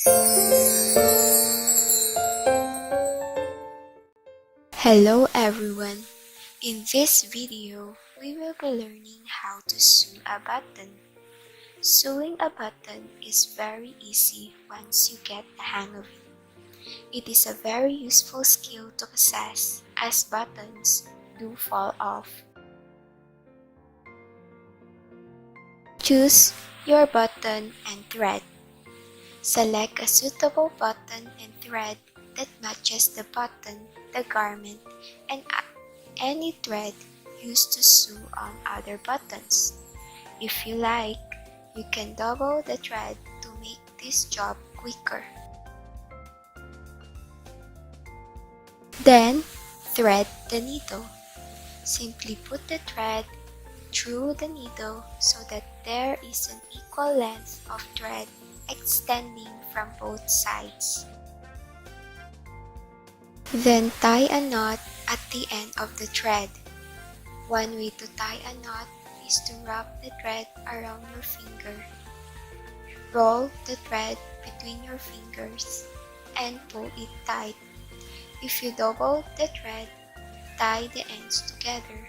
Hello everyone! In this video, we will be learning how to sew a button. Sewing a button is very easy once you get the hang of it. It is a very useful skill to possess as buttons do fall off. Choose your button and thread. Select a suitable button and thread that matches the button, the garment, and any thread used to sew on other buttons. If you like, you can double the thread to make this job quicker. Then, thread the needle. Simply put the thread through the needle so that there is an equal length of thread extending from both sides. Then tie a knot at the end of the thread. One way to tie a knot is to wrap the thread around your finger. Roll the thread between your fingers and pull it tight. If you double the thread, tie the ends together.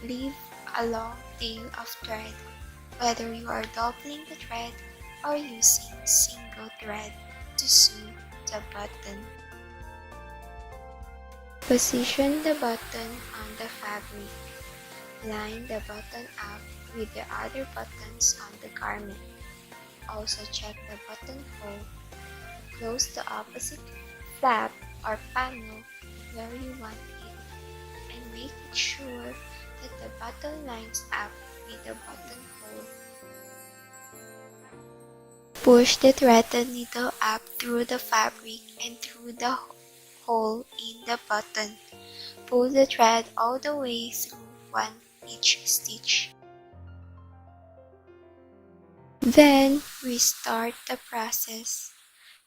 Leave a long tail of thread, whether you are doubling the thread or using single thread to sew the button. Position the button on the fabric. Line the button up with the other buttons on the garment. Also check the buttonhole. Close the opposite flap or panel where you want it, and make sure that the button lines up with the buttonhole. Push the threaded needle up through the fabric and through the hole in the button. Pull the thread all the way through each stitch. Then restart the process.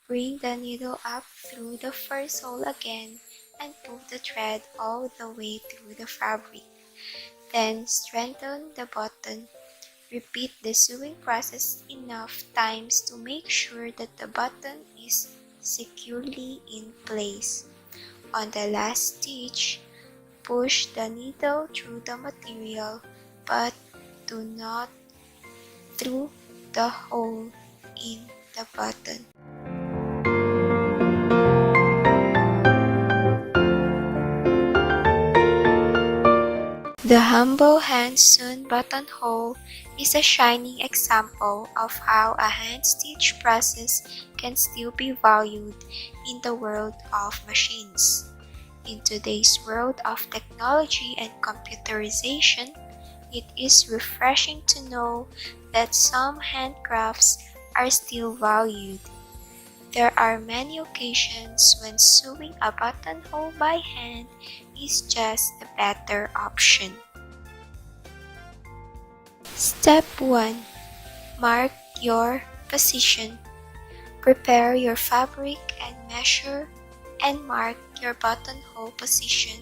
Bring the needle up through the first hole again and pull the thread all the way through the fabric. Then strengthen the button. Repeat the sewing process enough times to make sure that the button is securely in place. On the last stitch, push the needle through the material, but do not through the hole in the button. The humble hand-sewn buttonhole is a shining example of how a hand-stitch process can still be valued in the world of machines. In today's world of technology and computerization, it is refreshing to know that some handcrafts are still valued. There are many occasions when sewing a buttonhole by hand is just a better option. Step 1. Mark your position. Prepare your fabric and measure and mark your buttonhole position.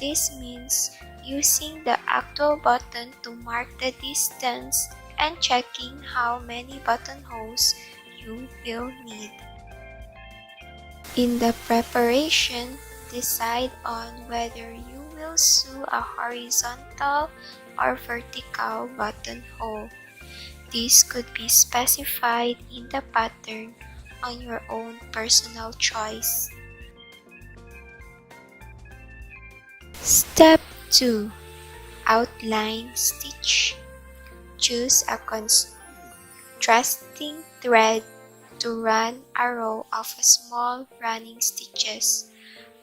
This means using the actual button to mark the distance and checking how many buttonholes you will need. In the preparation, decide on whether you will sew a horizontal or vertical buttonhole. This could be specified in the pattern on your own personal choice. Step 2. Outline stitch. Choose a contrasting thread to run a row of small running stitches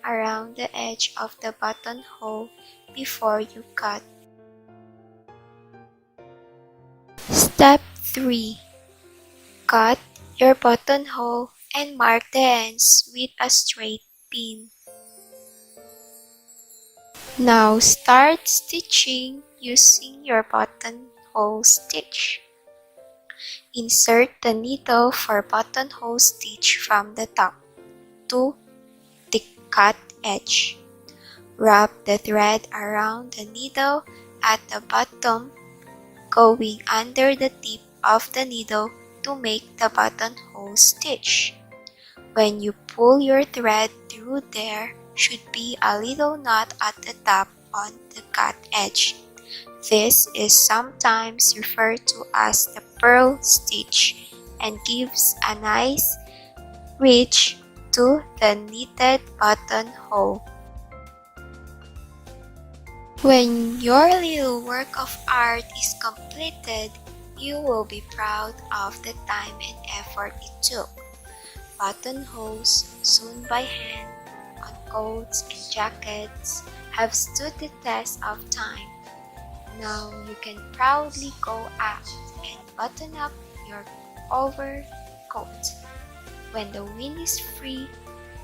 around the edge of the buttonhole before you cut. Step 3. Cut your buttonhole and mark the ends with a straight pin. Now start stitching using your buttonhole stitch. Insert the needle for buttonhole stitch from the top to the cut edge. Wrap the thread around the needle at the bottom, going under the tip of the needle to make the buttonhole stitch. When you pull your thread through, there should be a little knot at the top on the cut edge. This is sometimes referred to as the pearl stitch and gives a nice ridge to the knitted buttonhole. When your little work of art is completed, you will be proud of the time and effort it took. Buttonholes sewn by hand on coats and jackets have stood the test of time. Now you can proudly go out and button up your overcoat. When the wind is free,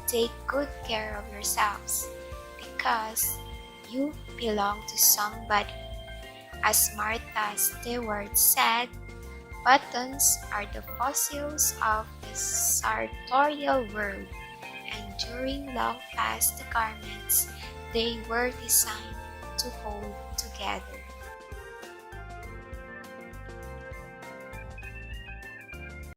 take good care of yourselves because you belong to somebody. As Martha Stewart said, buttons are the fossils of the sartorial world, and during long past the garments, they were designed to hold together.